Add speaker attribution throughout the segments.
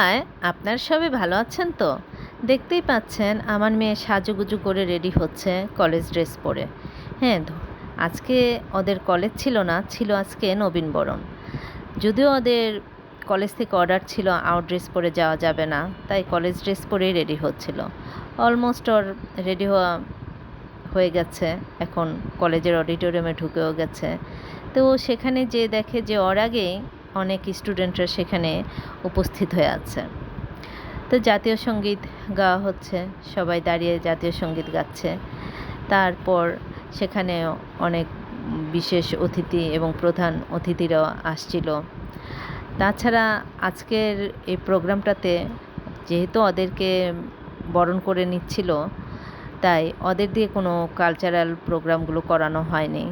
Speaker 1: By, আপনার সবাই ভালো আছেন তো? দেখতেই পাচ্ছেন আমার মেয়ে সাজুগুজু করে রেডি হচ্ছে কলেজ ড্রেস পরে। হ্যাঁ, আজকে ওদের কলেজ ছিল না, ছিল আজকে নবীনবরণ। যদিও ওদের কলেজ থেকে অর্ডার ছিল আউট ড্রেস পরে যাওয়া যাবে না, তাই কলেজ ড্রেস পরেই রেডি হচ্ছিল। অলমোস্ট ওর রেডি হয়ে গেছে, এখন কলেজের অডিটোরিয়ামে ঢুকেও গেছে। তো সেখানে যে দেখে যে ওর আগেই অনেক স্টুডেন্টরা সেখানে উপস্থিত হয়ে আছে। তো জাতীয় সঙ্গীত গাওয়া হচ্ছে, সবাই দাঁড়িয়ে জাতীয় সঙ্গীত গাচ্ছে। তারপর সেখানে অনেক বিশেষ অতিথি এবং প্রধান অতিথিরাও আসছিল। তাছাড়া আজকের এই প্রোগ্রামটাতে যেহেতু ওদেরকে বরণ করে নিচ্ছিল, তাই ওদের দিয়ে কোনো কালচারাল প্রোগ্রামগুলো করানো হয়নি।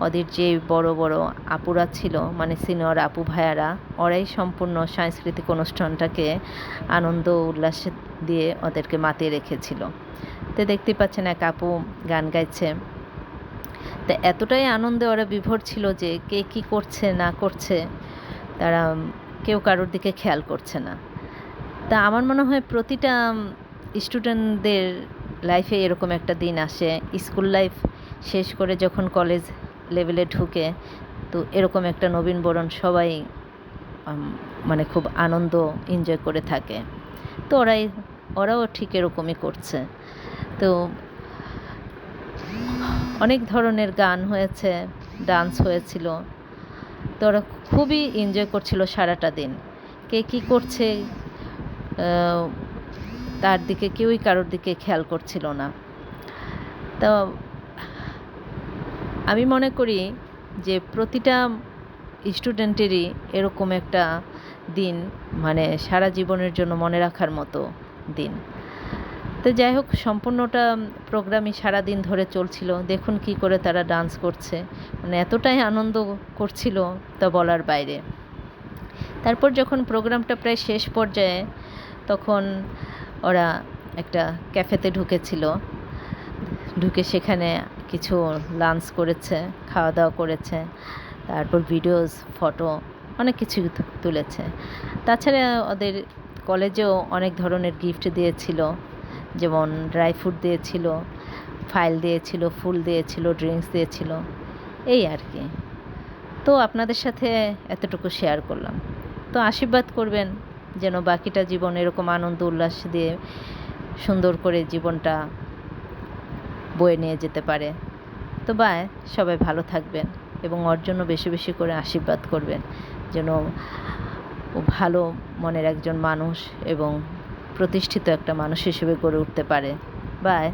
Speaker 1: ওদের যে বড় বড় আপুরা ছিল, মানে সিনিয়র আপু ভাইয়ারা, ওরাই সম্পূর্ণ সাংস্কৃতিক অনুষ্ঠানটাকে আনন্দ উল্লাস দিয়ে ওদেরকে মাতিয়ে রেখেছিল। তো দেখতেই পাচ্ছেন এক আপু গান গাইছে। তো এতটাই আনন্দে ওরা বিভোর ছিল যে কে কী করছে না করছে তারা কেউ কারোর দিকে খেয়াল করছে না। তা আমার মনে হয় প্রতিটা স্টুডেন্টদের লাইফে এরকম একটা দিন আসে, স্কুল লাইফ শেষ করে যখন কলেজ লেভেলে ঢুকে, তো এরকম একটা নবীনবরণ সবাই মানে খুব আনন্দ এনজয় করে থাকে। তো ওরাও ঠিক এরকমই করছে। তো অনেক ধরনের গান হয়েছে, ডান্স হয়েছিল। তো ওরা খুবই এনজয় করছিল সারাটা দিন। কে কী করছে তার দিকে কেউই কারোর দিকে খেয়াল করছিল না। তো আমি মনে করি যে প্রতিটা স্টুডেন্টেরই এরকম একটা দিন মানে সারা জীবনের জন্য মনে রাখার মতো দিন। তো যাই হোক, সম্পূর্ণটা প্রোগ্রামই সারা দিন ধরে চলছিল। দেখুন কি করে তারা ডান্স করছে, মানে এতটাই আনন্দ করছিল তা বলার বাইরে। তারপর যখন প্রোগ্রামটা প্রায় শেষ পর্যায়ে, তখন ওরা একটা ক্যাফেতে ঢুকেছিল। ঢুকে সেখানে কিছু লাঞ্চ করেছে, খাওয়া দাওয়া করেছে, তারপর ভিডিওস, ফটো অনেক কিছু তুলেছে। তাছাড়া ওদের কলেজেও অনেক ধরনের গিফট দিয়েছিল, যেমন ড্রাই ফ্রুট দিয়েছিল, ফাইল দিয়েছিল, ফুল দিয়েছিল, ড্রিঙ্কস দিয়েছিল, এই আর কি। তো আপনাদের সাথে এতটুকু শেয়ার করলাম। তো আশীর্বাদ করবেন যেন বাকিটা জীবন এরকম আনন্দ উল্লাস দিয়ে সুন্দর করে জীবনটা বয়ে নিয়ে যেতে পারে। তো বাই, সবাই ভালো থাকবেন এবং ওর জন্য বেশি বেশি করে আশীর্বাদ করবেন যেন ও ভালো মনের একজন মানুষ এবং প্রতিষ্ঠিত একটা মানুষ হিসেবে গড়ে উঠতে পারে। বাই।